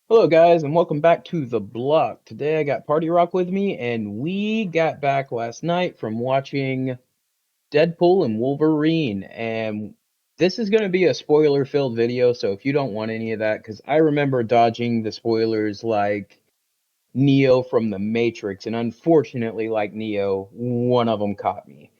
Hello, guys, and welcome back to the block. Today I got Party Rock with me, and we got back last night from watching Deadpool and Wolverine. And this is going to be a spoiler filled video, so if you don't want any of that, because I remember dodging the spoilers like Neo from the Matrix, and unfortunately, like Neo, one of them caught me.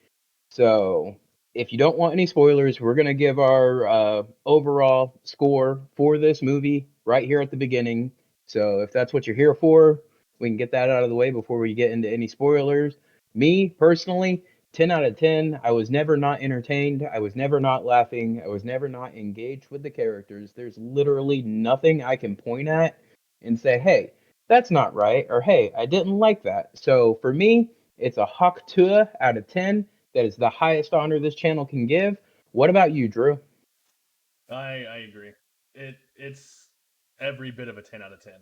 So, if you don't want any spoilers, we're going to give our overall score for this movie right here at the beginning. So, if that's what you're here for, we can get that out of the way before we get into any spoilers. Me, personally, 10 out of 10. I was never not entertained. I was never not laughing. I was never not engaged with the characters. There's literally nothing I can point at and say, hey, that's not right, or hey, I didn't like that. So, for me, it's a Hawk Tua out of 10. That is the highest honor this channel can give. What about you, Drew? I agree. It's every bit of a 10 out of 10.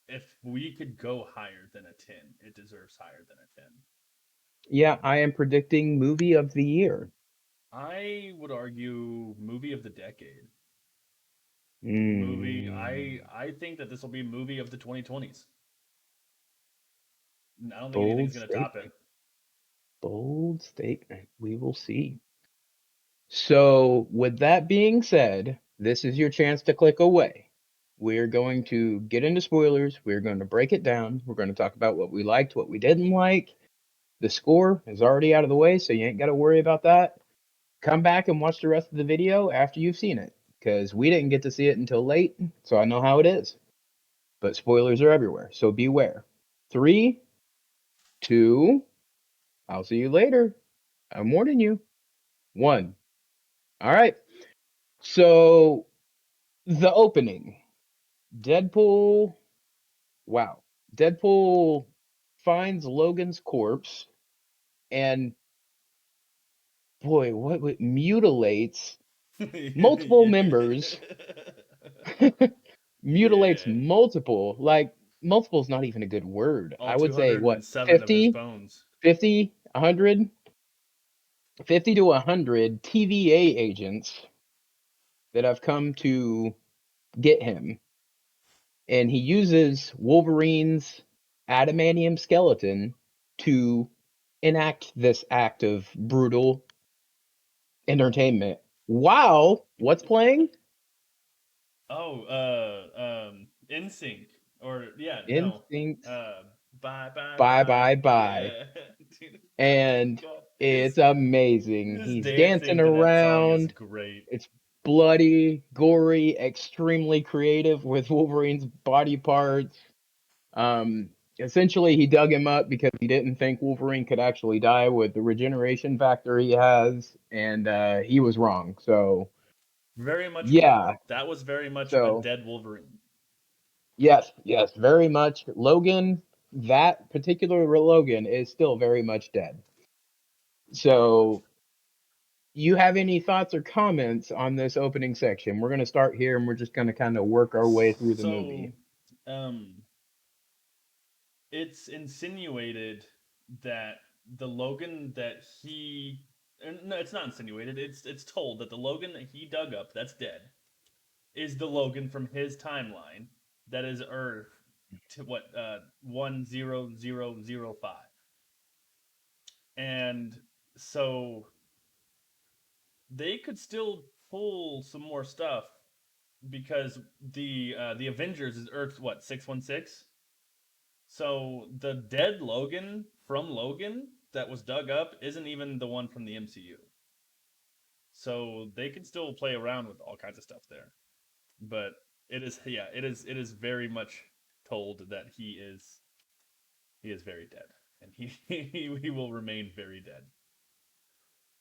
If we could go higher than a 10, it deserves higher than a 10. Yeah, I am predicting movie of the year. I would argue movie of the decade. Movie Mm, I think that this will be movie of the 2020s. I don't think bold anything's going to top it. statement. Bold statement. We will see. So, with that being said, this is your chance to click away. We're going to get into spoilers. We're going to break it down. We're going to talk about what we liked, what we didn't like. The score is already out of the way, so you ain't got to worry about that. Come back and watch the rest of the video after you've seen it, because we didn't get to see it until late, so I know how it is. But spoilers are everywhere, so beware. Three, two, I'll see you later. I'm warning you. One. All right. So the opening, Deadpool. Wow. Deadpool finds Logan's corpse and boy, what mutilates multiple Yeah. members mutilates Yeah. multiple, like multiple is not even a good word. All I would say what, 207 of his 50, bones. 50, 100, 50 to 100 TVA agents that have come to get him. And he uses Wolverine's adamantium skeleton to enact this act of brutal entertainment. Wow, what's playing? Oh, NSYNC or yeah, no, Instincts. uh, bye bye Bye bye, bye bye. yeah, dude, oh my And god, it's amazing. his He's dancing dancing to that song is around. great. It's bloody, gory, extremely creative with Wolverine's body parts. Um, Essentially, he dug him up because he didn't think Wolverine could actually die with the regeneration factor he has, and he was wrong. So, Very much wrong. yeah. That was very much a So, dead Wolverine. yes, yes, very much. Logan, that particular Logan is still very much dead. So, you have any thoughts or comments on this opening section? We're going to start here and we're just going to kind of work our way through the So, movie. um, it's insinuated that the Logan that he no, it's not insinuated. It's told that the Logan that he dug up that's dead is the Logan from his timeline that is Earth to what 10005. And so they could still pull some more stuff because the Avengers is Earth what 616. So the dead Logan from Logan that was dug up isn't even the one from the MCU. So they can still play around with all kinds of stuff there. But it is very much told that he is very dead, and he will remain very dead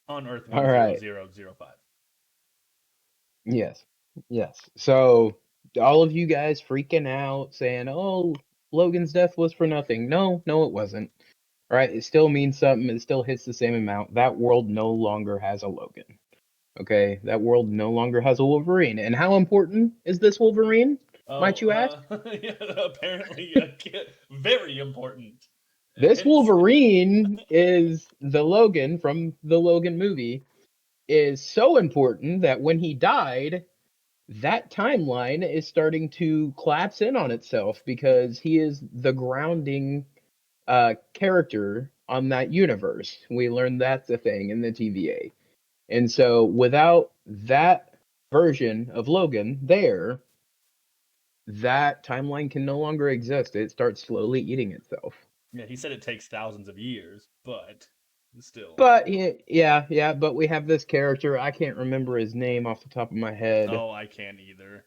on Earth All one zero right. zero zero five. Yes. Yes. So, all of you guys freaking out saying, oh, Logan's death was for nothing. No, no, it wasn't. All right. It still means something. It still hits the same amount. That world no longer has a Logan. Okay. That world no longer has a Wolverine. And how important is this Wolverine, Oh, might you ask? yeah, apparently very important. This Hence, Wolverine is the Logan from the Logan movie, is so important that when he died, that timeline is starting to collapse in on itself because he is the grounding character on that universe. We learned that's a thing in the TVA. And so without that version of Logan there, that timeline can no longer exist. It starts slowly eating itself. Yeah, he said it takes thousands of years, but still. But yeah, but we have this character. I can't remember his name off the top of my head. Oh, I can't either.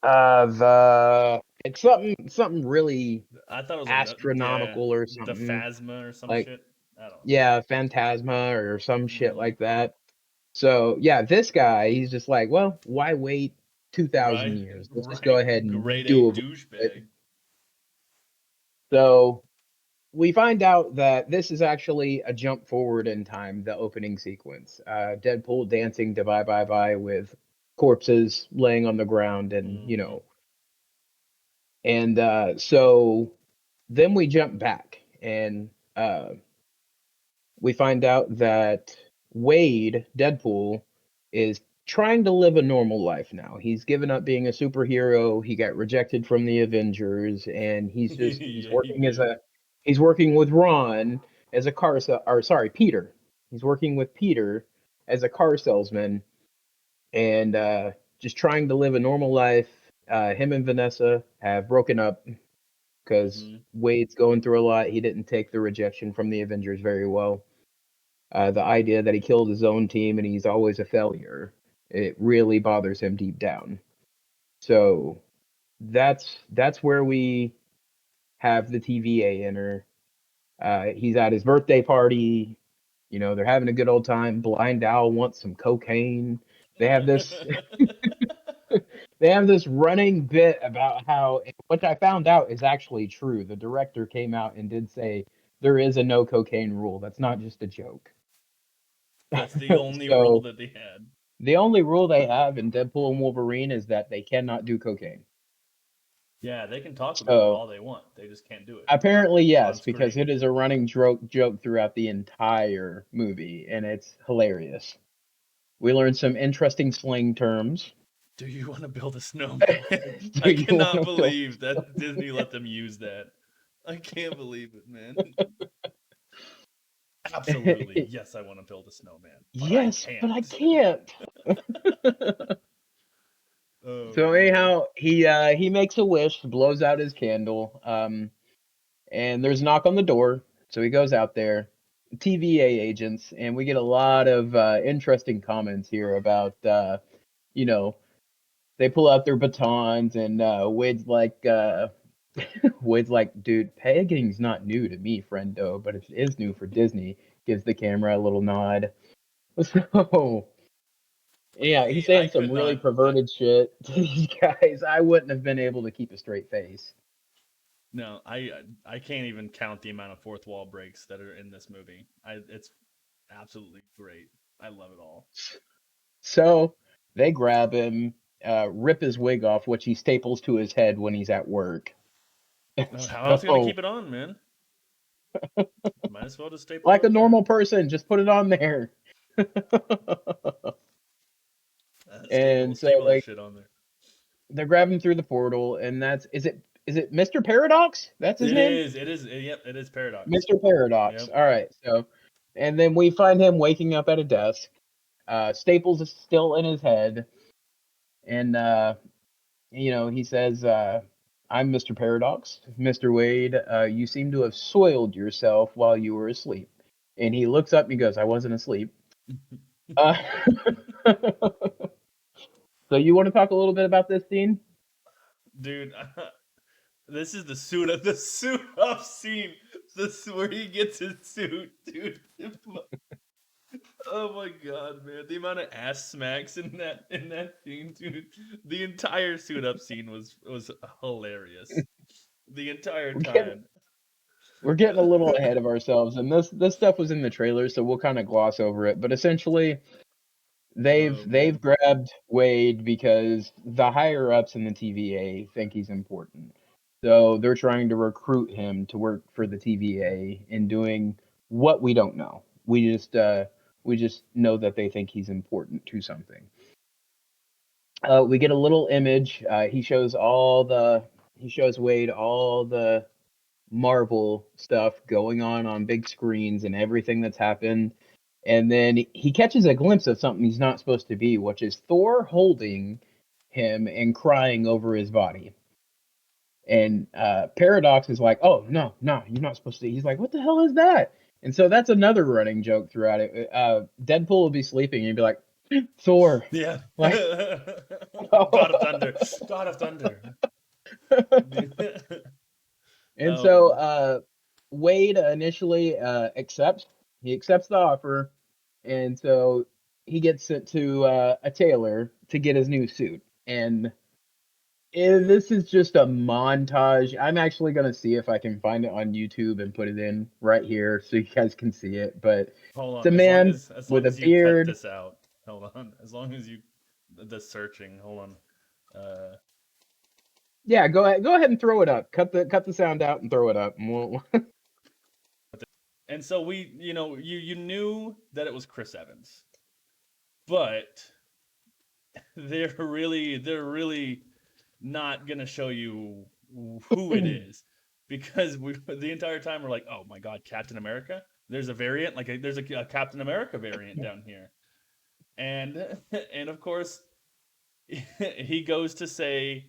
The it's something really I thought it was like yeah, astronomical or the something Phasma or some like shit. I don't know. yeah, Phantasma or some shit Mm, like that. So yeah, this guy, he's just like, well, why wait 2,000 right, years? Let's just go right. ahead and Grade A do it. douchebag. So we find out that this is actually a jump forward in time, the opening sequence. Deadpool dancing to Bye Bye Bye with corpses laying on the ground, and Hmm. so then we jump back and uh, we find out that Wade, Deadpool, is trying to live a normal life now. He's given up being a superhero. He got rejected from the Avengers, and he's Yeah, he working as did. a he's working with Ron as a or sorry, Peter. He's working with Peter as a car salesman and just trying to live a normal life. Him and Vanessa have broken up because Hmm. Wade's going through a lot. He didn't take the rejection from the Avengers very well. The idea that he killed his own team and he's always a failure, it really bothers him deep down. So that's where we have the TVA enter. He's at his birthday party. They're having a good old time. Blind Owl wants some cocaine. They have this they have this running bit about how, which I found out is actually true. The director came out and did say there is a no cocaine rule. That's not just a joke. That's the only rule So that they had. the only rule they have in Deadpool and Wolverine is that they cannot do cocaine. Yeah, they can talk about it So all they want. They just can't do it apparently, on yes, because screen. it is a running joke throughout the entire movie, and it's hilarious. We learned some interesting slang terms. Do you want to build a snowman? Do I you want cannot to build? believe that Disney let them use that. I can't believe it, man. Absolutely, yes, I want to build a snowman, but I Yes, but I can't. can't. Oh So man. anyhow, he makes a wish, blows out his candle, and there's a knock on the door. So he goes out there, TVA agents, and we get a lot of interesting comments here about, you know, they pull out their batons, and Wade's like, dude, pegging's not new to me, friendo, but it is new for Disney. Gives the camera a little nod. So yeah, he's I saying some could really not. perverted shit to these guys. I wouldn't have been able to keep a straight face. No, I can't even count the amount of fourth wall breaks that are in this movie. It's absolutely great. I love it all. So they grab him, rip his wig off, which he staples to his head when he's at work. How else are you gonna So, keep it on, man? Might as well just staple it like a on there. normal person, just put it on there. Staple And so staple that they shit on there. they grab him through the portal, and is it Mr. Paradox? That's his It name? is. It is. Yep. It is paradox. Mr. Paradox. Yep. All right. So, and then we find him waking up at a desk. Staples is still in his head, and he says, "I'm Mr. Paradox, Mr. Wade. You seem to have soiled yourself while you were asleep." And he looks up and he goes, "I wasn't asleep." Uh, so you want to talk a little bit about this scene? Dude, this is the suit up scene. This where he gets his suit, dude. Oh my god, man! The amount of ass smacks in that scene, dude. The entire suit up scene was hilarious. The entire We're getting time. we're getting a little ahead of ourselves, and this stuff was in the trailer, so we'll kind of gloss over it. But essentially, They've Oh they've man. grabbed Wade because the higher ups in the TVA think he's important. So they're trying to recruit him to work for the TVA in doing what we don't know. We just know that they think he's important to something. We get a little image. He shows Wade all the Marvel stuff going on big screens and everything that's happened. And then he catches a glimpse of something he's not supposed to be, which is Thor holding him and crying over his body. And Paradox is like, "Oh no, no, you're not supposed to." He's like, "What the hell is that?" And so that's another running joke throughout it. Deadpool will be sleeping and he'd be like, "Thor," Yeah. like, God of Thunder. God of Thunder. and so um, Wade initially accepts. He accepts the offer, and so he gets sent to a tailor to get his new suit. And this is just a montage. I'm actually gonna see if I can find it on YouTube and put it in right here so you guys can see it. But hold it's a on. man As with long a as you cut beard. this out. Hold on. As long as you the searching. Hold on. Uh Yeah, go ahead and throw it up. Cut the sound out and throw it up. And and so we, you knew that it was Chris Evans. But they're really not gonna show you who it is because we the entire time we're like, oh my god, Captain America. There's a variant, there's a Captain America variant down here, and and of course he goes to say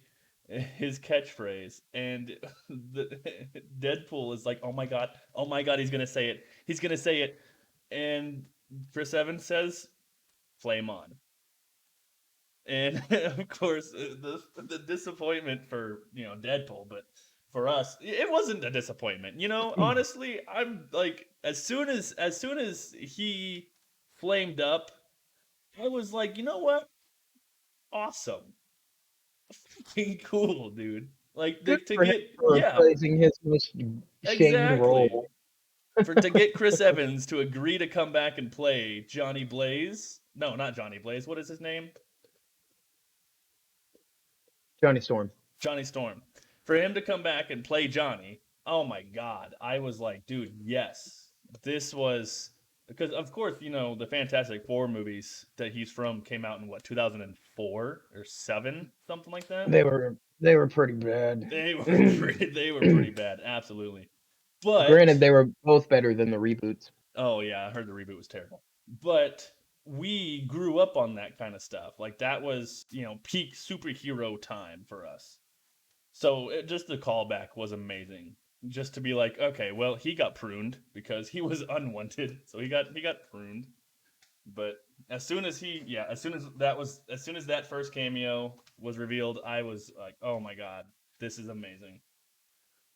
his catchphrase, and the Deadpool is like, oh my god, he's gonna say it, and Chris Evans says, "Flame on." And of course the disappointment for Deadpool, but for us it wasn't a disappointment. Honestly, I'm like, as soon as he flamed up, I was like, you know what, awesome, fucking cool, dude. Like good to for him get, for yeah, praising his most shamed exactly, role. for to get Chris Evans to agree to come back and play Johnny Blaze. No, not Johnny Blaze, what is his name? Johnny Storm. Johnny Storm. For him to come back and play Johnny, oh my god. I was like, dude, yes. This was because of course, the Fantastic Four movies that he's from came out in what, 2004 or 7, something like that. They were pretty bad. They were pretty bad, absolutely. Granted, But they were both better than the reboots. oh yeah, I heard the reboot was terrible. But we grew up on that kind of stuff. Like that was, peak superhero time for us. So just the callback was amazing. Just to be like, okay, well, he got pruned because he was unwanted, so he got pruned. But as soon as that first cameo was revealed, I was like, oh my god, this is amazing.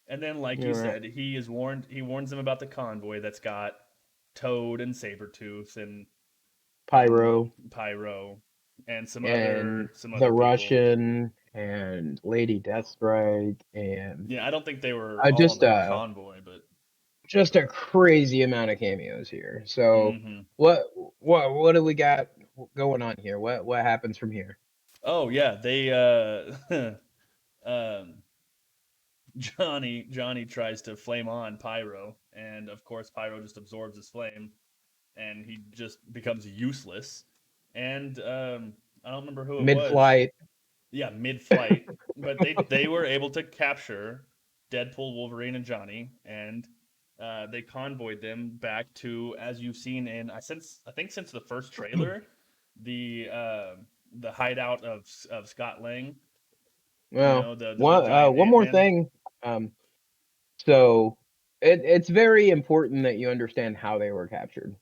And then, like you You're right. said, he warns them about the convoy that's got Toad and Sabretooth and Pyro Pyro and and some the other people. Russian and Lady Deathstrike and Yeah, I don't think they were all on just the convoy, but a crazy amount of cameos here. So hmm what what do we got going on here? What happens from here? oh yeah, they um Johnny tries to flame on Pyro, and of course Pyro just absorbs his flame, and he just becomes useless. And I don't remember who it Mid was. flight. Yeah, mid-flight, but they were able to capture Deadpool, Wolverine, and Johnny, and they convoyed them back to, as you've seen in, I think since the first trailer, the uh, the hideout of Scott Lang, Well, the big giant one Ant more Man. thing. Um, so it's very important that you understand how they were captured.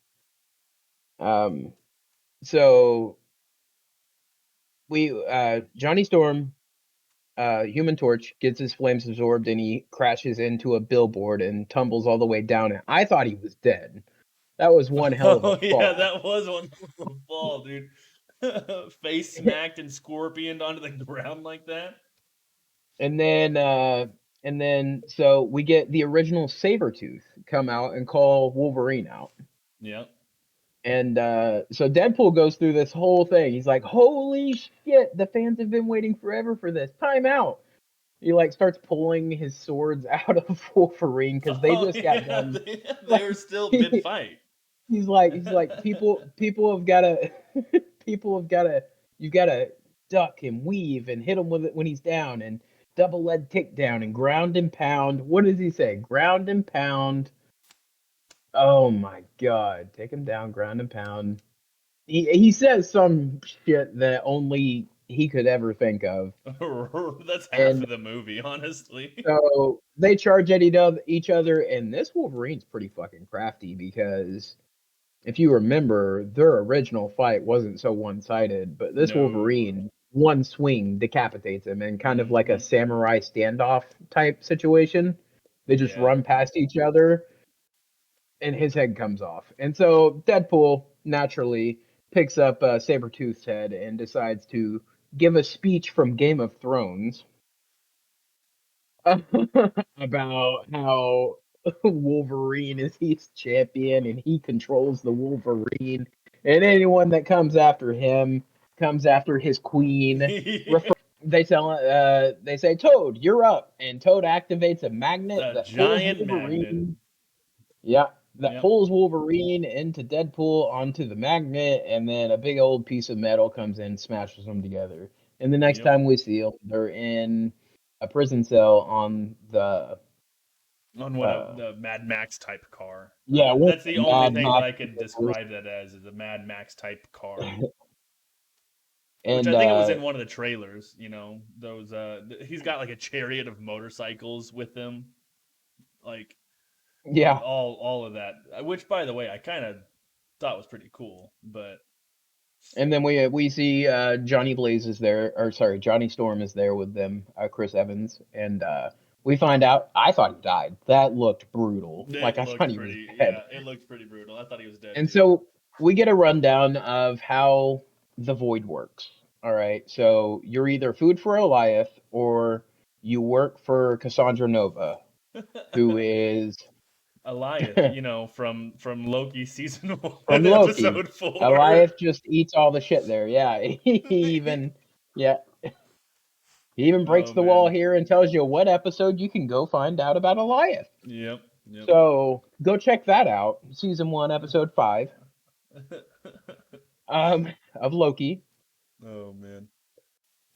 Um, so we Johnny Storm, Human Torch gets his flames absorbed and he crashes into a billboard and tumbles all the way down it. I thought he was dead. That was one hell of a Oh yeah, fall. that was one of the fall, dude. Face smacked and scorpioned onto the ground like that. And then so we get the original Sabretooth come out and call Wolverine out. Yep. And so Deadpool goes through this whole thing. He's like, "Holy shit, the fans have been waiting forever for this. Time out." He like starts pulling his swords out of Wolverine because they Oh just got yeah, done. they Like were still mid fight. he's like people have gotta people have gotta you've gotta duck and weave and hit him with it when he's down and double leg takedown and ground and pound. What does he say? Ground and pound. Oh my god. Take him down, ground and pound. He says some shit that only he could ever think of. That's half And of the movie, honestly. so they charge at each other, and this Wolverine's pretty fucking crafty because if you remember, their original fight wasn't so one-sided, but this No. Wolverine, one swing decapitates him in kind of like a Hmm. samurai standoff type situation. They just Yeah. run past each other, and his head comes off. And so Deadpool naturally picks up Sabretooth's head and decides to give a speech from Game of Thrones about how Wolverine is his champion and he controls the Wolverine, and anyone that comes after him comes after his queen. They say, Toad, you're up, and Toad activates a magnet A that pulls giant magnet. Wolverine. Yeah, that Yep. pulls Wolverine into Deadpool onto the magnet, and then a big old piece of metal comes in, and smashes them together. And the next Yep. time we see them, they're in a prison cell on the On what uh the Mad Max type car. yeah, one of That's the the only Mad thing that Max I could vehicles. describe that as is a Mad Max type car. Which And I think it was in one of the trailers. Those. He's got like a chariot of motorcycles with him, like yeah, all of that. Which, by the way, I kind of thought was pretty cool. But and then we see Johnny Blaze is there, or sorry, Johnny Storm is there with them, Chris Evans, and we find out I thought he died. That looked brutal. Like it I thought looked he was pretty. dead. Yeah, it looked pretty brutal. I thought he was dead And too. so we get a rundown of how the void works. All right. So you're either food for Eliath or you work for Cassandra Nova, who is Eliath, from Loki season from 1, Loki. episode 4. Eliath just eats all the shit there. Yeah. Yeah, he even breaks Oh the wall man. here and tells you what episode you can go find out about Eliath. Yep. Yep. So go check that out. Season 1, episode 5 of Loki. Oh man.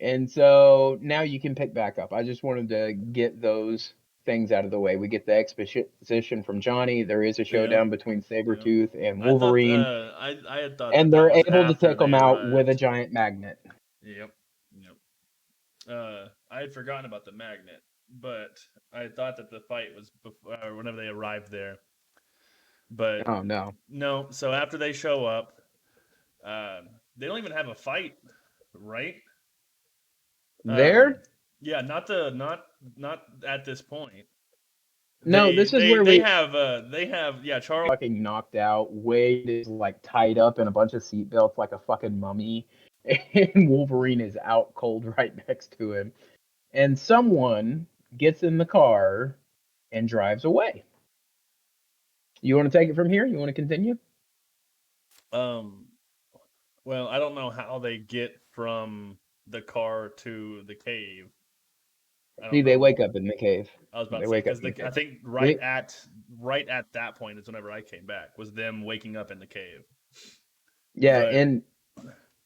And so now you can pick back up. I just wanted to get those things out of the way. We get the exposition from Johnny. There is a Yep. showdown between Yep. Sabretooth and I thought Wolverine, I had thought and that they're was able to after take they him out with a arrived. giant magnet. Yep. Yep. I had forgotten about the magnet, but I thought that the fight was before, whenever they arrived there. But Oh no. no. So after they show up, they don't even have a fight, right? Um, There? yeah, not at this point. No, They this is they where they we have yeah, Charles. fucking knocked out. Wade is like tied up in a bunch of seatbelts like a fucking mummy. And Wolverine is out cold right next to him. And someone gets in the car and drives away. You want to take it from here? You want to continue? Um, well, I don't know how they get from the car to the cave. I See, don't they know. wake up in the cave. I was about They to say wake up because in the I cave. think We, right at that point is whenever I came back was them waking up in the cave. yeah, But and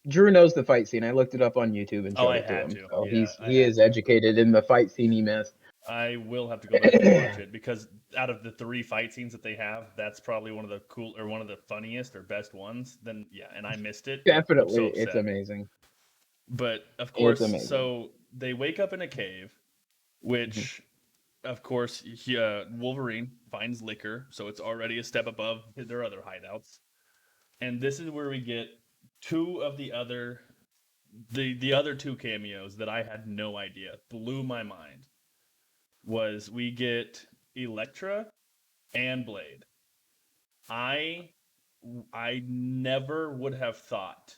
Drew knows the fight scene. I looked it up on YouTube and oh, showed I it to had him. to. So Yeah, I he had is to. educated in the fight scene he missed. I will have to go back and watch it because out of the three fight scenes that they have, that's probably one of the cool or one of the funniest or best ones. Then yeah, and I missed it. I'm so Definitely, it's upset. amazing. But of It's course, amazing. so they wake up in a cave, Mhm. which of course Wolverine finds liquor, so it's already a step above their other hideouts. And this is where we get two of the other two cameos that I had no idea blew my mind. Was we get Elektra and Blade. I I never would have thought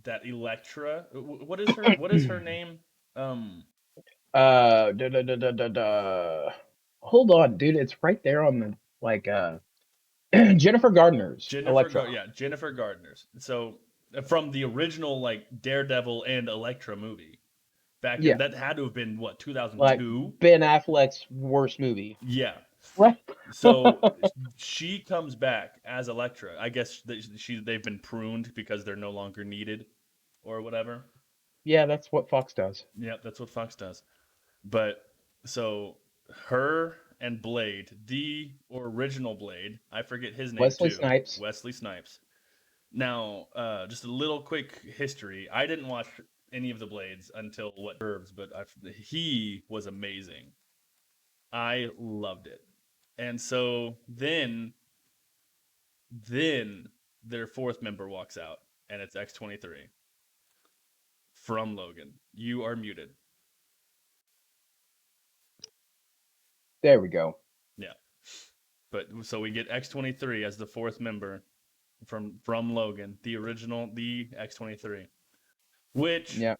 that Elektra. What is her name? Um, Da. Hold on, dude. It's right there on the like Jennifer Gardner's Electra. Yeah, Jennifer Gardner's. So from the original like Daredevil and Elektra movie back in Yeah, that had to have been what like 2002. Ben Affleck's worst movie. Yeah. Right. So she comes back as Elektra. I guess they've been pruned because they're no longer needed or whatever. Yeah, that's what Fox does. Yep, that's what Fox does. But so her and Blade, the original Blade, I forget his name Wesley too, Snipes. Wesley Snipes. Now, just a little quick history. I didn't watch any of the Blades until what Herbs, but he was amazing. I loved it. And so then their fourth member walks out, and it's X-23 from Logan. You are muted. There we go. Yeah. But so we get X-23 as the fourth member from Logan, the original, the X-23, which Yeah.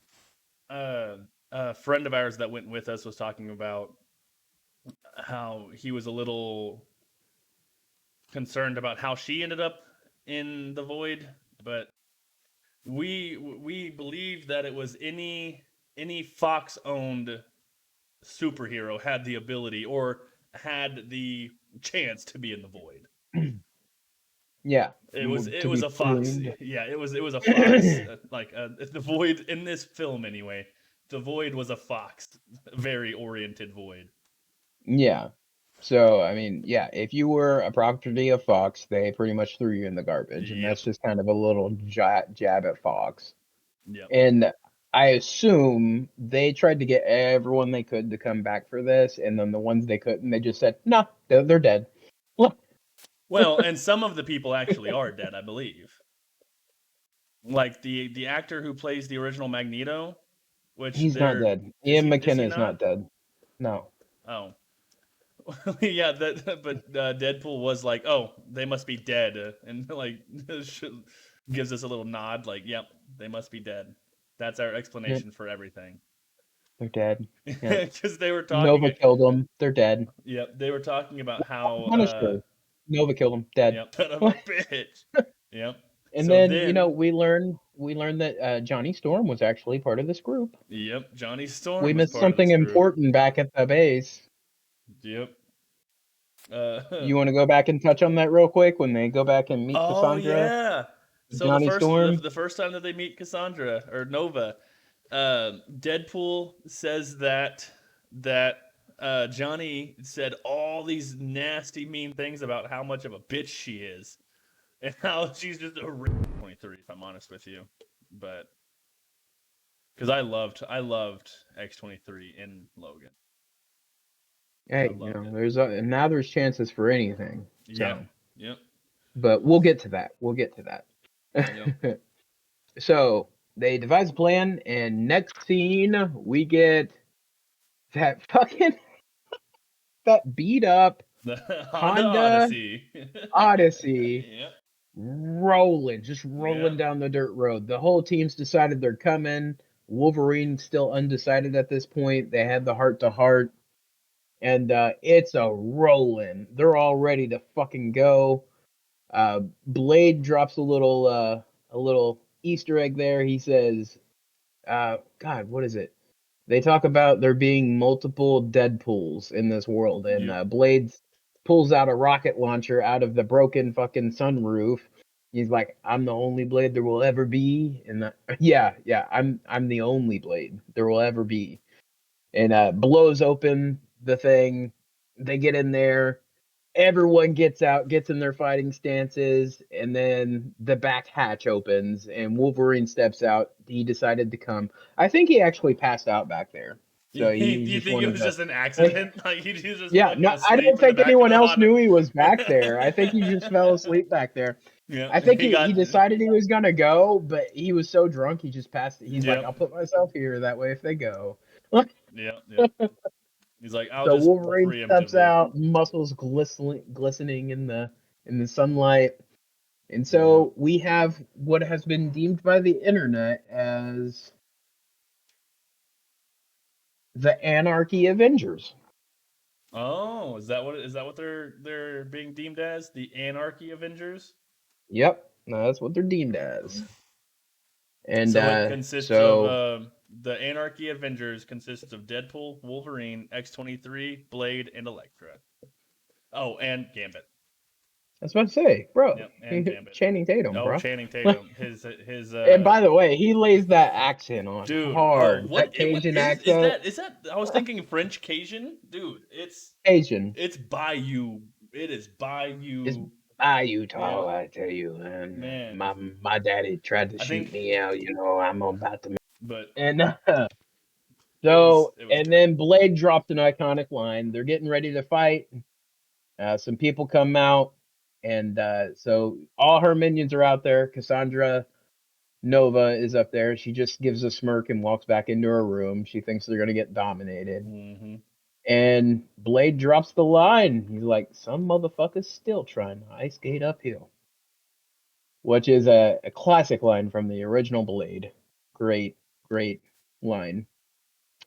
a friend of ours that went with us was talking about how he was a little concerned about how she ended up in the void, but we believed that it was any Fox owned superhero had the ability or had the chance to be in the void. Yeah. It To was be a Fox. pruned. Yeah, it was a Fox. The void in this film anyway. The void was a Fox, very oriented void. Yeah. So, I mean, yeah, if you were a property of Fox, they pretty much threw you in the garbage, and that's Yep. just kind of a little jab at Fox. Yep. And I assume they tried to get everyone they could to come back for this, and then the ones they couldn't, they just said, "No, they're dead." Look, Well, and some of the people actually are dead, I believe. Like the actor who plays the original Magneto, which he's not they're dead. Ian is he McKenna is not not? dead. No. Oh, yeah. That but Deadpool was like, oh, they must be dead, and like gives us a little nod, like, yep, they must be dead. That's our Yep, explanation for everything. they're dead. Yep. Because they were talking. Nova killed them. They're dead. Yep, they were talking about how. Punisher. Nova killed them. Dead. Yep, son of a bitch. Yep. And So then, you know, then, we learned that Johnny Storm was actually part of this group. yep, Johnny We Storm was missed part of something this group. important back at the base. Yep. You want to go back and touch on that real quick when they go back and meet Oh Cassandra, yeah. So Johnny Storm? the first time that they meet Cassandra or Nova, Deadpool says that Johnny said all these nasty, mean things about how much of a bitch she is, and how she's just a 23. If I'm honest with you, but because I loved X-23 in Logan. I Hey, loved it. now there's chances for anything. Yep. So, Yep. but we'll get to that. We'll get to Yep. that. So they devise a plan, and next scene we get that fucking that beat up The Honda Honda Odyssey. Odyssey Yep. just rolling Yep. down the dirt road. The whole team's decided they're coming. Wolverine's still undecided at this point. They had the heart to heart, and it's a rolling. They're all ready to fucking go. Blade drops a little Easter egg there. He says, God, what is it? They talk about there being multiple Deadpools in this world, and Yep. Blades pulls out a rocket launcher out of the broken fucking sunroof. He's like, "I'm the only Blade there will ever be," and yeah, I'm the only Blade there will ever be, and blows open the thing. They get in there. Everyone gets out, gets in their fighting stances, and then the back hatch opens and Wolverine steps out. He decided to come. I think he actually passed out back there. Do So he you just think it wanted was to. just an accident? Like he was just Yeah, fucking no, I asleep don't in the think back of anyone the else Honda. knew he was back there. I think he just fell asleep back there. Yeah, I think he he got. decided he was gonna go, but he was so drunk he just passed. He's like, Yep. I'll put myself here that way if they go. Yep. Yep. He's like, I'll So just Wolverine steps preemptively. out, muscles glistening in the sunlight. And Yep. so we have what has been deemed by the internet as the Anarchy Avengers. Oh, is that what they're being deemed as? The Anarchy Avengers? Yep, that's what they're deemed as. And So it consists of so the Anarchy Avengers consists of Deadpool, Wolverine, X-23, Blade, and Elektra. Oh, and Gambit. I was about to say, bro, Yep, and Gambit. Channing Tatum, Oh, bro. Channing Tatum. His And by the way, he lays that accent on dude. Oh, hard. That what Cajun is accent, that? Is that? I was thinking French Cajun, dude. Cajun It's Bayou. It is is Bayou. Bayou Yeah, tall. I tell you, man. man. My daddy tried to I shoot think, me out. You know, I'm about to. but And it was and good. then Blade dropped an iconic line. They're getting ready to fight. Some people come out, and so all her minions are out there. Cassandra Nova is up there. She just gives a smirk and walks back into her room. She thinks they're gonna get dominated. Hmm. And Blade drops the line. He's like, "Some motherfuckers still trying to ice skate uphill," which is a classic line from the original Blade. Great, great line.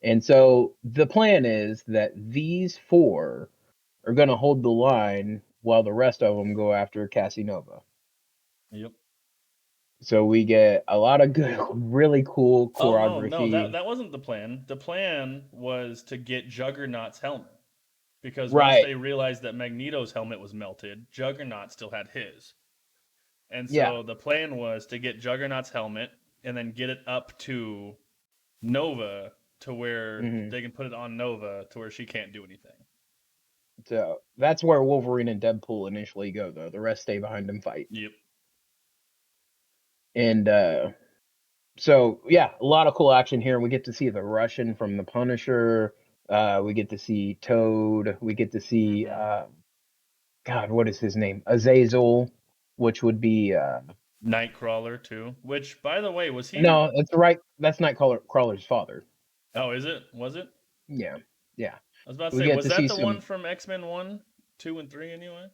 And so the plan is that these four are going to hold the line while the rest of them go after Casanova. Yep. So we get a lot of good, really cool Oh no, no, that choreography. that wasn't the plan. The plan was to get Juggernaut's helmet because once Right. they realized that Magneto's helmet was melted, Juggernaut still had his. And Yeah. so the plan was to get Juggernaut's helmet and then get it up to Nova to where Hmm. they can put it on Nova to where she can't do anything. So that's where Wolverine and Deadpool initially go, though. The rest stay behind and fight. Yep. And so, yeah, a lot of cool action here. We get to see the Russian from the Punisher. We get to see Toad. We get to see Hmm. God, what is his name? Azazel, which would be Nightcrawler too. Which, by the way, was he? no, that's right. That's Nightcrawler's father. Oh, is it? Was it? Yeah, yeah. I was about to We say, get was to that see the one some. from X-Men 1, 2, and 3 anyway?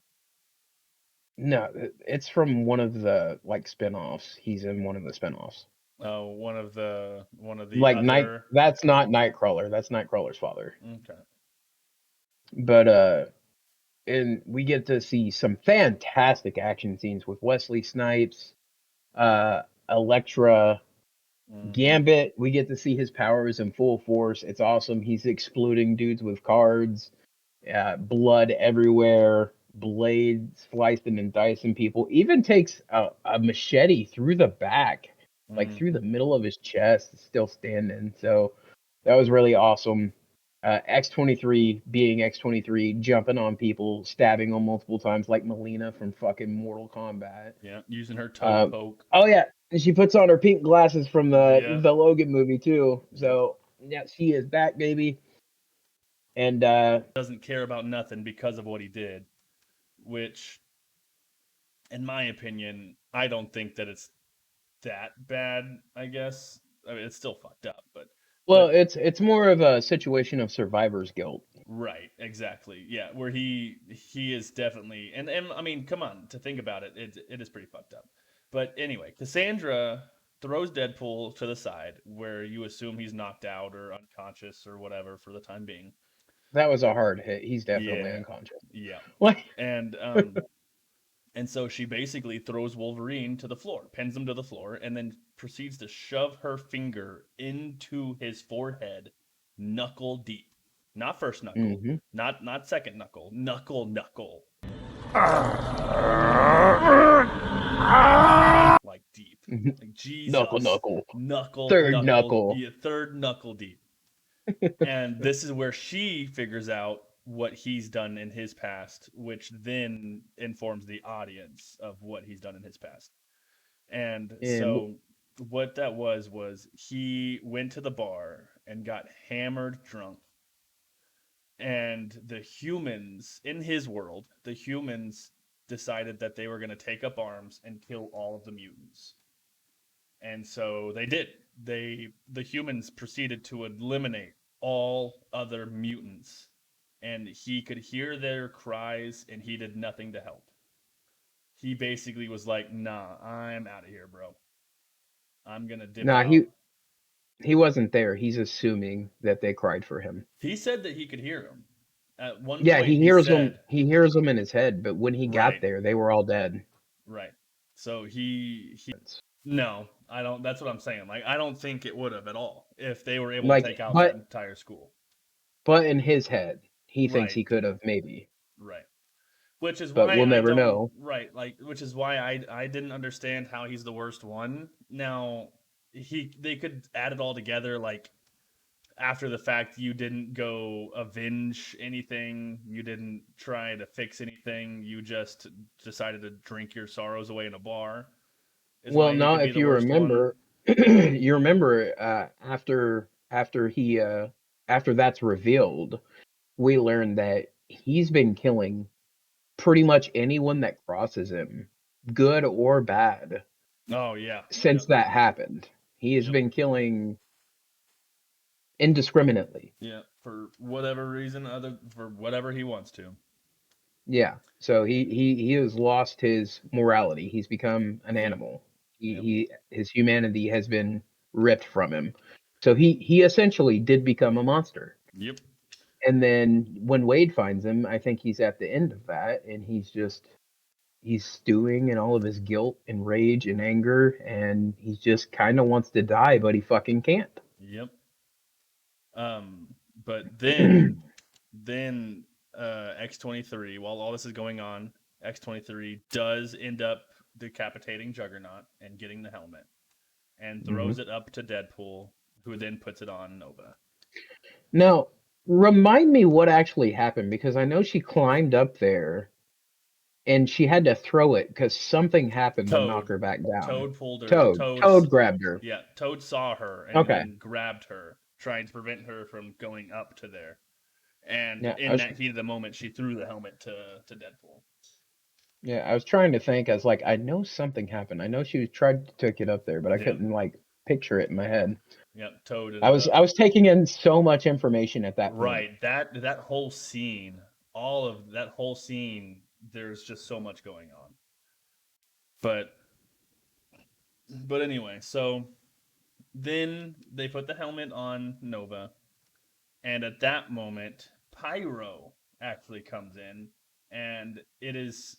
No, it's from one of the like spin-offs. He's in one of the spin-offs. Oh, one of the Like Night. other. That's not Nightcrawler. That's Nightcrawler's father. Okay. But and we get to see some fantastic action scenes with Wesley Snipes, Elektra, Hmm. Gambit. We get to see his powers in full force. It's awesome. He's exploding dudes with cards, blood everywhere, blades slicing and dicing people. Even takes a machete through the back, like through Hmm. the middle of his chest, still standing. So that was really awesome. X-23 being X-23, jumping on people, stabbing them multiple times, like Melina from fucking Mortal Kombat. Yeah, using her toad Um, poke. oh yeah, and she puts on her pink glasses from Yep. the Logan movie too. Yep. So yeah, she is back, baby. And Doesn't care about nothing because of what he did, which, in my opinion, I don't think that it's that bad. I guess. I mean, it's still fucked up, well, but it's more of a situation of survivor's guilt. right, exactly. Yeah, where he is definitely, and I mean, come on, to think about it, it is pretty fucked up. But anyway, Cassandra throws Deadpool to the side, where you assume he's knocked out or unconscious or whatever for the time being. That was a hard hit. He's definitely Yeah, unconscious. yeah, What? and and so she basically throws Wolverine to the floor, pins him to the floor, and then proceeds to shove her finger into his forehead, knuckle deep. Not first knuckle, Mm-hmm. not second knuckle, knuckle. Like deep. Like Knuckle, Jesus. knuckle. Third Knuckle, knuckle. yeah, third knuckle deep. And this is where she figures out what he's done in his past, which then informs the audience of what he's done in his past. And And so what that was he went to the bar and got hammered drunk. And the humans in his world, the humans decided that they were going to take up arms and kill all of the mutants. And so they did. The humans proceeded to eliminate all other mutants, and he could hear their cries, and he did nothing to help. He basically was like, "Nah, I'm out of here, bro. I'm gonna dip nah, out." he wasn't there. He's assuming that they cried for him. He said that he could hear him. At one Yeah, point, he said, he hears them in his head, but when he got "Right, there, they were all dead. right." So he no, I don't. That's what I'm saying. Like, I don't think it would have at all if they were able to Like, take out that entire school. but in his head, he thinks Right, he could have maybe. right. which is but why we'll I never don't know. right like which is why I didn't understand how he's the worst one. Now they could add it all together like after the fact you didn't go avenge anything, you didn't try to fix anything, you just decided to drink your sorrows away in a bar is Well, why he no, could be if the you worst one. remember, you remember after that's revealed, we learn that he's been killing pretty much anyone that crosses him, good or bad, Oh yeah. since Yep. that happened. He has Yep. been killing indiscriminately. Yeah, for whatever reason, other for whatever he wants to. Yeah. So he has lost his morality. He's become an Yep, animal. yep, His humanity has been ripped from him. So he essentially did become a monster. yep, And then when Wade finds him, I think he's at the end of that, and he's stewing in all of his guilt and rage and anger, and he just kind of wants to die, but he fucking can't. yep. Um, but then X-23, while all this is going on, X-23 does end up decapitating Juggernaut and getting the helmet and Hmm. throws it up to Deadpool, who then puts it on Nova. Now, remind me what actually happened because I know she climbed up there and she had to throw it because something happened to knock Toad, her back down. Toad pulled her. Toad grabbed her. Yeah, Toad saw her and Okay. then grabbed her, trying to prevent her from going up to there. And Yeah, in that heat of the moment, she threw the helmet to Deadpool. I was trying to think. I was like, I know something happened. I know she tried to get up there, but I Yep, couldn't like picture it in my head. yep. Toad I ended was up I was taking in so much information at that point. right. That whole scene, all of that whole scene, there's just so much going on. But anyway, so then they put the helmet on Nova, and at that moment, Pyro actually comes in, and it is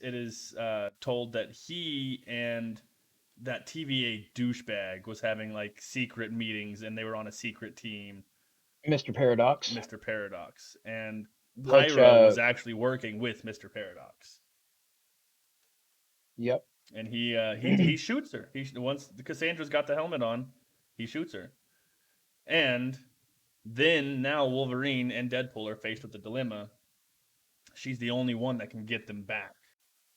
told that he and that TVA douchebag was having like secret meetings, and they were on a secret team, Mr. Paradox, Mr. Paradox, and which Pyro was actually working with Mr. Paradox, yep. and he shoots her. Once Cassandra's got the helmet on, he shoots her, and then now Wolverine and Deadpool are faced with the dilemma. She's the only one that can get them back.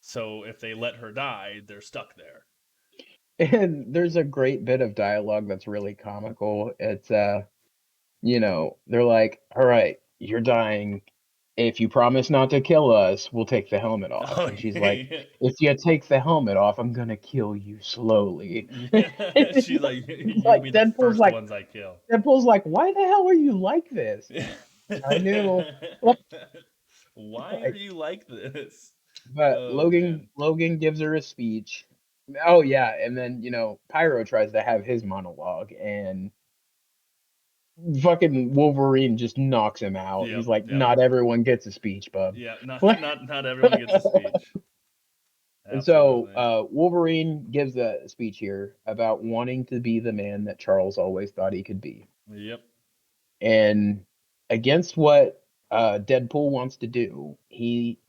So if they let her die, they're stuck there. And there's a great bit of dialogue that's really comical. It's they're like, "All right, you're dying. If you promise not to kill us, we'll take the helmet off." Oh And she's like, yeah, "If you take the helmet off, I'm gonna kill you slowly." yeah. She's like, you'll Like be the first ones I kill. Deadpool's like, "Why the hell are you like this?" I knew. Why are Like, you like this? but Oh Logan man. Logan gives her a speech. Oh yeah, and then Pyro tries to have his monologue, and fucking Wolverine just knocks him out. Yep. He's like, Yep. "Not everyone gets a speech, bub." Yeah. Not everyone gets a speech. And so Absolutely. Wolverine gives a speech here about wanting to be the man that Charles always thought he could be. Yep. And against what Deadpool wants to do, he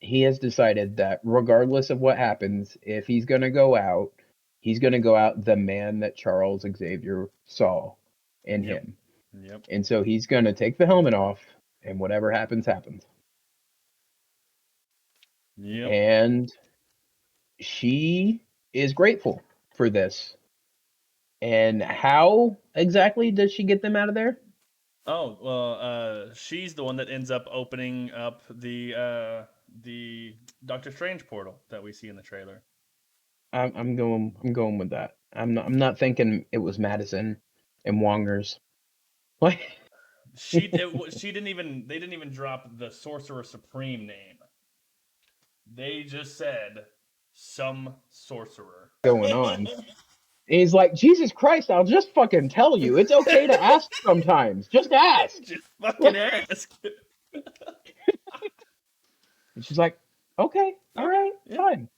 has decided that regardless of what happens, if he's gonna go out the man that Charles Xavier saw in Yep. him. Yep. And so he's gonna take the helmet off, and whatever happens, happens. Yep. And she is grateful for this. And how exactly does she get them out of there? Oh well, she's the one that ends up opening up the Doctor Strange portal that we see in the trailer. I'm going with that. I'm not thinking it was Madison and Wongers. What? She didn't even they didn't even drop the Sorcerer Supreme name. They just said some sorcerer. Going on? And he's like, Jesus Christ, I'll just fucking tell you. It's okay to ask sometimes. Just ask. Just fucking ask. And she's like, okay, all Okay, right, yeah, fine.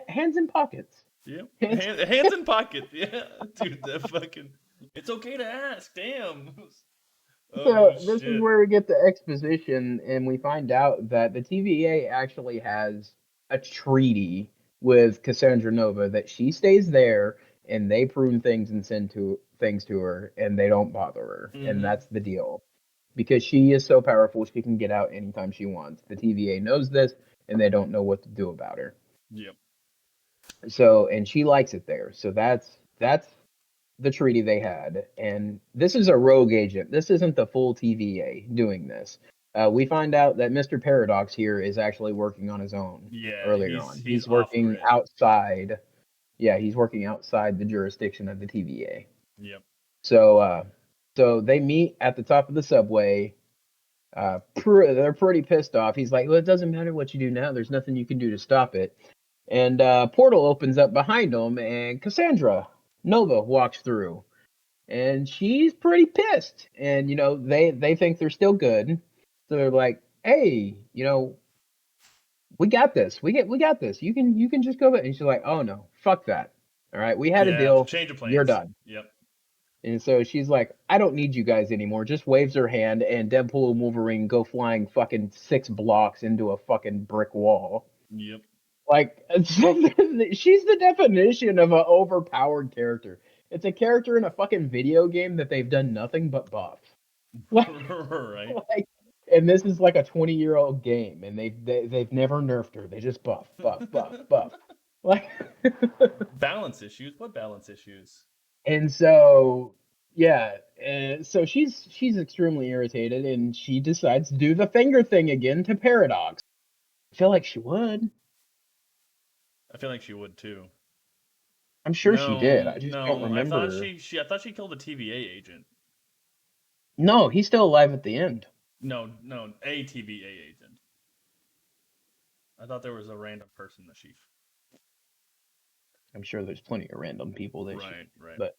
Hands in pockets. yeah. Hands. Hands in pocket. Yeah, dude, that fucking. It's okay to ask. Damn. Oh So this is shit. where we get the exposition, and we find out that the TVA actually has a treaty with Cassandra Nova that she stays there and they prune things and send to things to her and they don't bother her. And Mm-hmm. that's the deal. Because she is so powerful she can get out anytime she wants. The TVA knows this and they don't know what to do about her. Yep. So and she likes it there. So that's the treaty they had. And this is a rogue agent. This isn't the full TVA doing this. We find out that Mr. Paradox here is actually working on his own Yeah, earlier he's on. he's He's off working grid. outside. Yeah, he's working outside the jurisdiction of the TVA. Yep. So, so they meet at the top of the subway. They're pretty pissed off. He's like, "Well, it doesn't matter what you do now. There's nothing you can do to stop it." And portal opens up behind him, and Cassandra Nova walks through, and she's pretty pissed. And they think they're still good, so they're like, "Hey, we got this. We got this. You can just go back." And she's like, "Oh no, fuck that. All right, we had a Yeah. deal. Change of You're plans. done." Yep. And so she's like, "I don't need you guys anymore." Just waves her hand, and Deadpool and Wolverine go flying fucking 6 blocks into a fucking brick wall. Yep. Like she's the definition of an overpowered character. It's a character in a fucking video game that they've done nothing but buff. Like, Right. like, and this is like a 20-year-old game, and they've never nerfed her. They just buff, buff, buff, buff. Like, Balance issues. What balance issues? and so yeah, and so she's extremely irritated, and she decides to do the finger thing again to Paradox. I feel like she would. I feel like she would too. I'm sure she did. No, I just don't no. I thought remember. she I thought she killed the TVA agent. No, he's still alive at the end. No, no, a TVA agent. I thought there was a random person that she. I'm sure there's plenty of random people that she, Right, right. but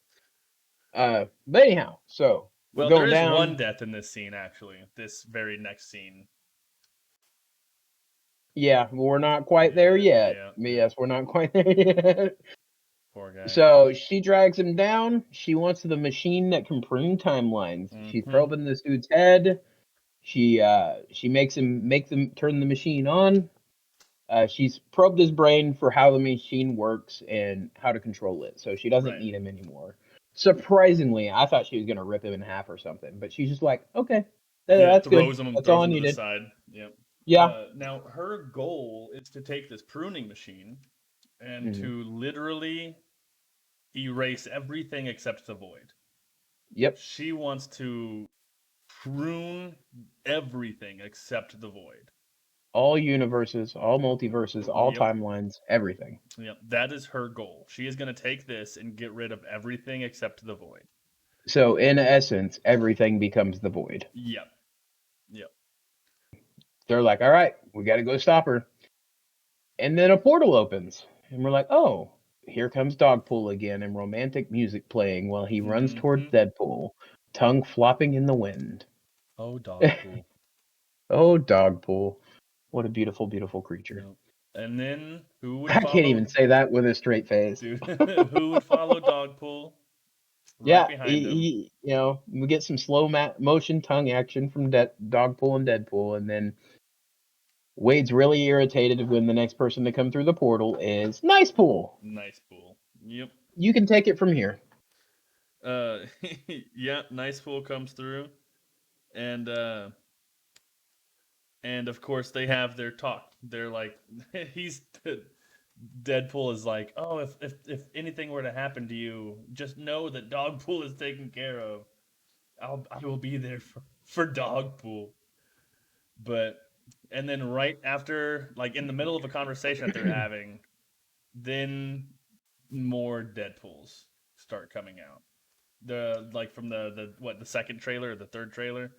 but anyhow, so we're Well, there going is one down. death in this scene actually. This very next scene. Yeah, we're not quite there Yeah, yet. yeah, yeah. Yes, we're not quite there yet. Poor guy. So she drags him down. She wants the machine that can prune timelines. She's Mm-hmm. probing this dude's head. She makes him make them turn the machine on. She's probed his brain for how the machine works and how to control it, so she doesn't Right. need him anymore. Surprisingly, I thought she was gonna rip him in half or something, but she's just like, okay, Yeah, that's good. That's all throws I him to the needed. side. Yep. Yeah. Now her goal is to take this pruning machine and Hmm. to literally erase everything except the void. Yep. She wants to prune everything except the void. All universes, all multiverses, all Yep. timelines, everything. Yep. That is her goal. She is going to take this and get rid of everything except the void. So in essence, everything becomes the void. Yep. Yep. They're like, all right, we got to go stop her. And then a portal opens, and we're like, oh, here comes Dogpool again, and romantic music playing while he runs towards Mm-hmm. Deadpool, tongue flopping in the wind. Oh, dog pool. Oh, Dogpool. What a beautiful, beautiful creature. Yep. And then who would I can't even follow? say that with a straight face. Dude, who would follow Dogpool? Right Yeah, behind him. we get some slow motion tongue action from Dogpool and Deadpool, and then Wade's really irritated when the next person to come through the portal is Nice Pool. Nice pool. Yep. You can take it from here. Uh, yeah. Nice pool comes through, and uh, and of course they have their talk. They're like, he's Deadpool is like, oh, if anything were to happen to you, just know that Dogpool is taken care of. I will be there for Dogpool. But and then right after, like in the middle of a conversation that they're having, then more Deadpools start coming out. The like from the second trailer or the third trailer,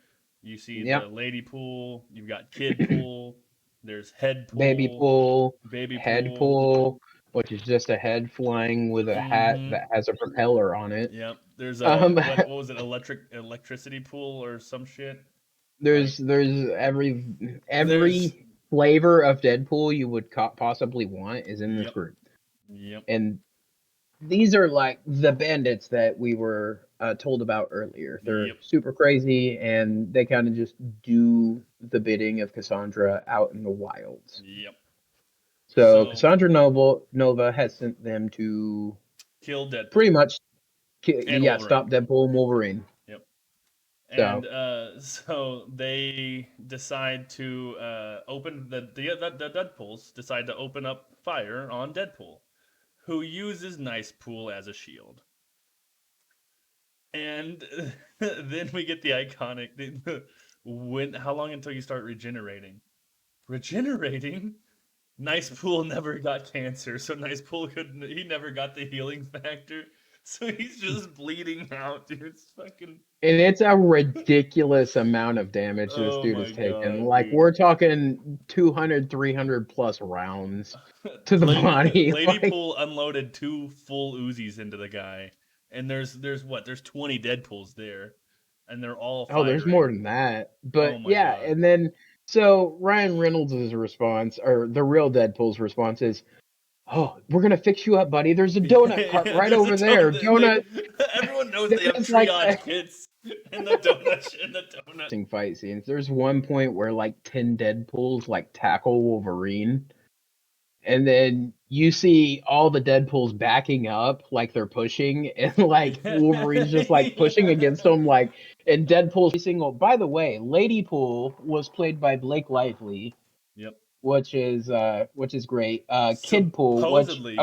you see Yeah, the lady pool, you've got kid pool, there's head baby pool, pool, baby head pool. pool, which is just a head flying with a hat Mm-hmm. that has a propeller on it. Yep. There's a Um, what was it, electricity pool or some shit? Like there's there's every flavor of Deadpool you would possibly want is in this yep. group, Yep. and these are like the bandits that we were told about earlier. They're Yep. super crazy, and they kind of just do the bidding of Cassandra out in the wilds. Yep. So So Cassandra Nova has sent them to kill pretty Deadpool much, and yeah, Wolverine. stop Deadpool and Wolverine. Yep. And So so they decide to open the Deadpools decide to open up fire on Deadpool, who uses Nice Pool as a shield. And then we get the iconic when how long until you start regenerating? Regenerating? Nice Pool never got cancer, so Nice Pool couldn't. He never got the healing factor, so he's just bleeding out, dude. It's fucking. and it's a ridiculous amount of damage this Oh dude my has taken. god, Like dude. we're talking 200, 300 plus rounds to the Lady body. Lady Like, Pool unloaded two full Uzis into the guy, and there's what? There's 20 Deadpools there, and they're all oh, there's more firing. than that. Oh But my yeah, god. and then so Ryan Reynolds' response, or the real Deadpool's response is, "Oh, we're gonna fix you up, buddy. There's a donut cart Yeah, right there's a over there. Donut." everyone knows There they have is like triage kits in the donut. fight scenes. There's one point where like 10 Deadpools like tackle Wolverine, and then you see all the Deadpools backing up like they're pushing, and like Yeah. Wolverine's just like pushing against them, like, and Deadpool's facing. Oh, by the way, Lady Pool was played by Blake Lively, Yep. which is great. Kid Pool, which Supposedly, yeah.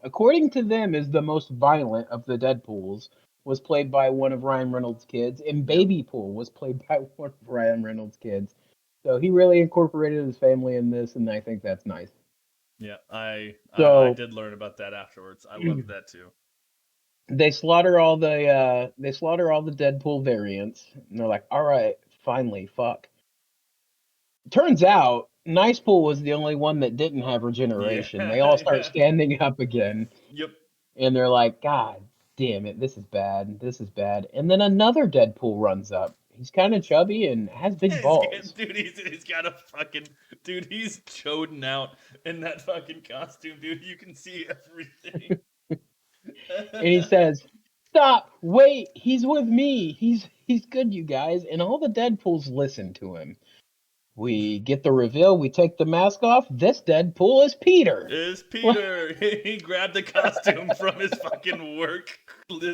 according to them, is the most violent of the Deadpools, was played by one of Ryan Reynolds' kids, and Yep. Baby Pool was played by one of Ryan Reynolds' kids. So he really incorporated his family in this, and I think that's nice. Yeah. I So did learn about that afterwards. I loved that too. they slaughter all the Deadpool variants, and they're like, all right, finally, fuck. Turns out Nice Pool was the only one that didn't have Yeah. regeneration. They all start Yeah. standing up again, Yep. and they're like, God damn it, this is bad. This is bad. And then another Deadpool runs up. He's kind of chubby and has big balls. Dude, he's got a fucking dude. He's choding out in that fucking costume, dude. You can see everything. And he says, "Stop! Wait! He's with me. He's good, you guys." And all the Deadpools listen to him. We get the reveal. We take the mask off. This Deadpool is Peter. Is Peter? He grabbed the costume from his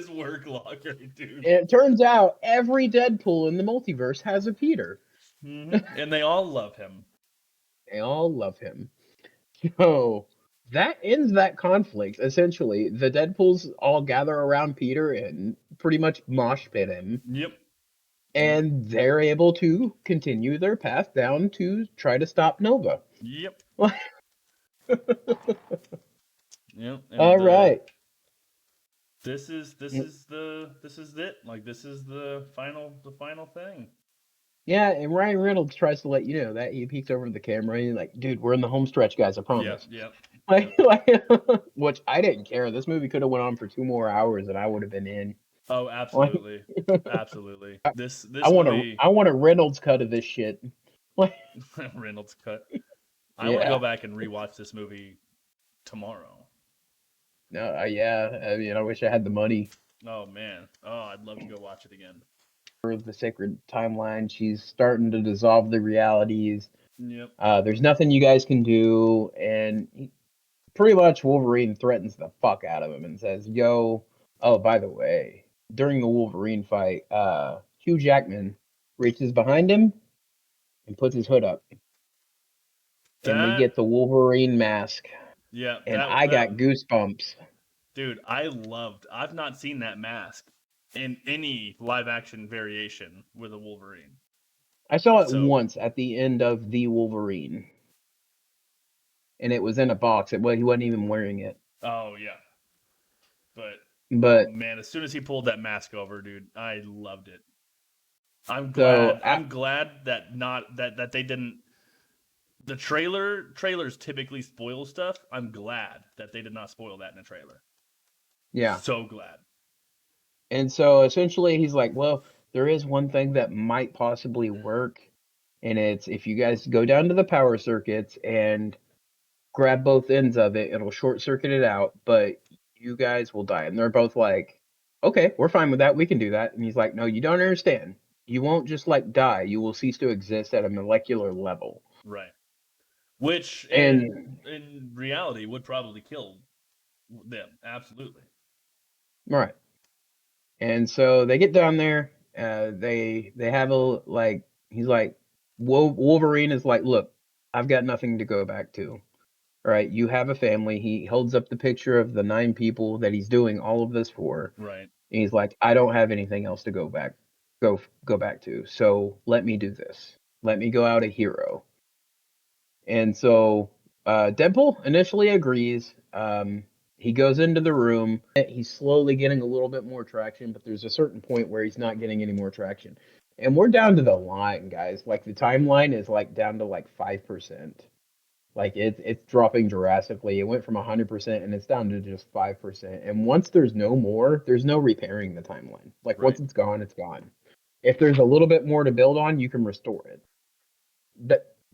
work locker, dude. And it turns out every Deadpool in the multiverse has a Peter. And they all love him. They all love him. So that ends that conflict. Essentially, the Deadpools all gather around Peter and pretty much mosh pit him, Yep. Yep. and they're able to continue their path down to try to stop Nova. Yep. Yep. All And right. this is it. Like this is the final thing. Yeah, and Ryan Reynolds tries to let you know that he peeks over the camera and he's like, "Dude, we're in the home stretch, guys. I Yep. promise." Yep. Like, Yep. which I didn't care. This movie could have went on for 2 more hours, and I would have been in. Oh, Like, absolutely. Absolutely. I This want a movie I want a Reynolds cut of this shit. Like, Reynolds cut. I want to go yeah, back and rewatch this movie tomorrow. no, yeah. I mean, I wish I had the money Oh man. Oh, I'd love to go watch it again. for the sacred timeline. She's starting to dissolve the realities. Yep. There's nothing you guys can do, and pretty much Wolverine threatens the fuck out of him and says, "Yo, oh, by the way, during the Wolverine fight, Hugh Jackman reaches behind him and puts his hood up, and we That get the Wolverine mask, yeah, and I that got goosebumps. dude, I've not seen that mask in any live action variation with a Wolverine. I saw it So, once at the end of the Wolverine, and it was in a box. Well, he wasn't even wearing it, oh yeah. But oh but man, as soon as he pulled that mask over, dude, I loved it. so I'm glad that not that they didn't the trailers typically spoil stuff. I'm glad that they did not spoil that in a trailer. yeah, So glad. and so essentially he's like, well, there is one thing that might possibly work, and it's if you guys go down to the power circuits and grab both ends of it, it'll short circuit it out, but you guys will die. And they're both like, okay, we're fine with that. We can do that. And he's like, no, you don't understand. You won't just like die. You will cease to exist at a molecular level. Right. which And in reality would probably kill them. Absolutely. right. And so they get down there. They have a like. He's like, Wolverine is like, look, I've got nothing to go back to. All right, you have a family. He holds up the picture of the 9 people that he's doing all of this for. Right. And he's like, I don't have anything else to go back to. So let me do this. Let me go out a hero. And so Deadpool initially agrees. He goes into the room. He's slowly getting a little bit more traction, but there's a certain point where he's not getting any more traction. And we're down to the line, guys. Like the timeline is like down to like 5%. Like it's dropping drastically. It went from 100% and it's down to just 5%. And once there's no more, there's no repairing the timeline. Like once Right. it's gone, it's gone. If there's a little bit more to build on, you can restore it.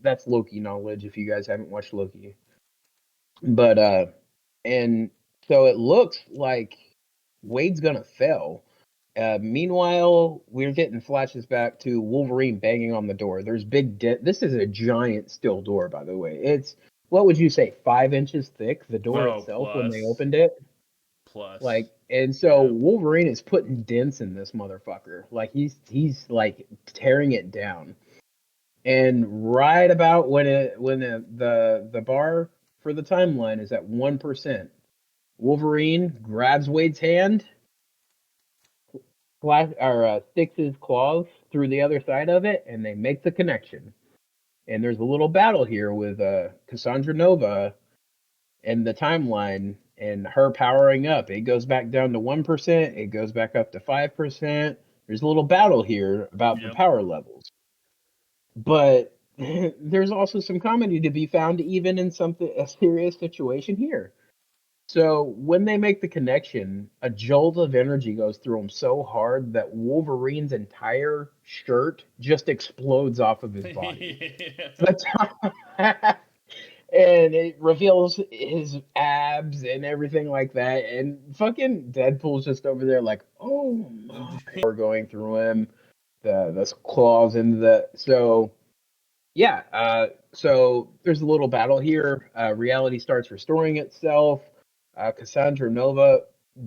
That's Loki knowledge if you guys haven't watched Loki. But and so it looks like Wade's gonna fail. Meanwhile, we're getting flashes back to Wolverine banging on the door. There's big This is a giant steel door, by the way. It's what would you say, 5 inches thick? The door Oh, itself when they plus. opened it, Plus. like, and so Yeah. Wolverine is putting dents in this motherfucker. Like he's like tearing it down. And right about when the bar for the timeline is at 1%, Wolverine grabs Wade's hand, sticks his claws through the other side of it, and they make the connection. And there's a little battle here with Cassandra Nova and the timeline and her powering up. It goes back down to 1%. It goes back up to 5%. There's a little battle here about the Yep. power levels. But there's also some comedy to be found even in a serious situation here. So when they make the connection, a jolt of energy goes through him so hard that Wolverine's entire shirt just explodes off of his body. Yeah. That's and it reveals his abs and everything like that. And fucking Deadpool's just over there like, oh my, we're going through him. The claws into the yeah, so there's a little battle here. Reality starts restoring itself. Cassandra Nova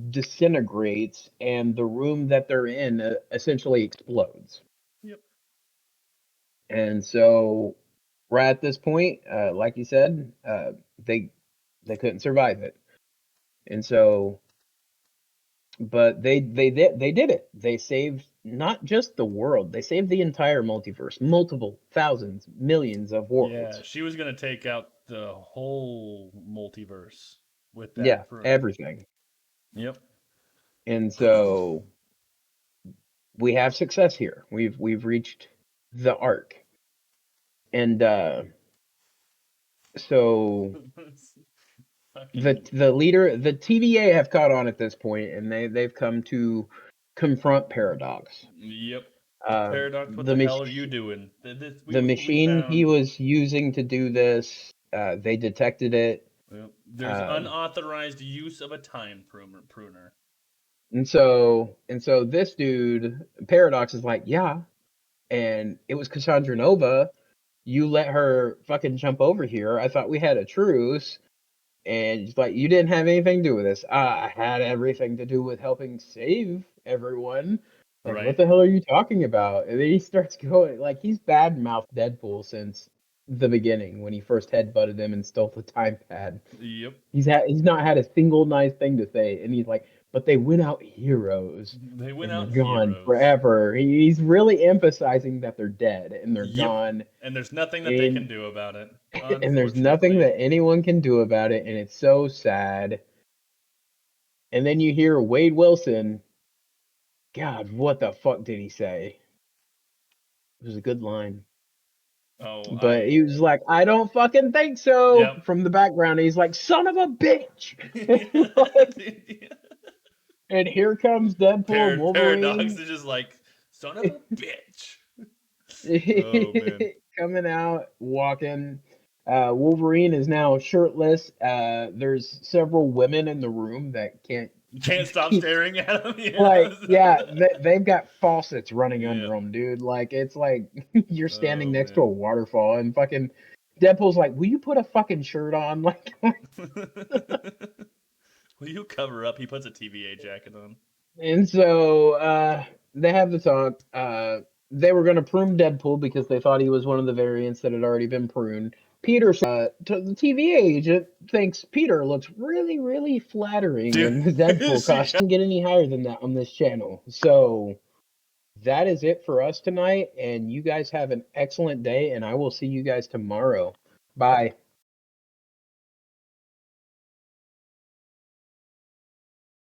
disintegrates, and the room that they're in essentially explodes. Yep. And so, right at this point, like you said, they they couldn't survive it. And so, but they did it. They saved not just the world; they saved the entire multiverse, multiple thousands, millions of Yeah. worlds. She was gonna take out the whole multiverse with Yeah, that pruner. everything. Yep. And so we have success here. We've reached the arc. And so Fucking. the leader, the TVA have caught on at this point, and they've come to confront Paradox. Yep. Um, Paradox, what the the hell are mach- you doing? the We machine he found. was using to do this, they detected it. Yep. There's Um, unauthorized use of a time pruner. and so this dude, Paradox, is like, yeah, and it was Cassandra Nova. You let her fucking jump over here. I thought we had a truce. And he's like, you didn't have anything to do with this. I had everything to do with helping save everyone. Like, what Right. the hell are you talking about? And then he starts going, like, he's bad mouthed Deadpool since the beginning when he first headbutted him and stole the time pad. Yep. He's not had a single nice thing to say. And he's like, but they went out heroes They went and they're out gone heroes. forever. He's really emphasizing that they're dead and they're Yep. gone. And there's nothing that they can And do about it, and there's nothing unfortunately. that anyone can do about it, and it's so sad. And then you hear Wade Wilson. God, what the fuck did he say? It was a good line, Oh, but I. he was like, "I don't fucking think so." Yep. From the background, he's like, "Son of a bitch!" And here comes Deadpool and Paradox Wolverine is just like, son of a bitch. Oh, man. coming out, walking. Wolverine is now shirtless. There's several women in the room that can't Can't stop keep. staring at him. Like, Yes. yeah, they've got faucets running under Yep. them, dude. Like, it's like you're standing Oh, next to a man. waterfall and fucking. Deadpool's like, will you put a fucking shirt on? Like, Will you cover up? He puts a TVA jacket on. and so they have the talk. They were going to prune Deadpool because they thought he was one of the variants that had already been pruned. Peter, the TVA agent thinks Peter looks really, really flattering Dude, in the Deadpool she costume. Doesn't get any higher than that on this channel. So that is it for us tonight. And you guys have an excellent day. And I will see you guys tomorrow. Bye.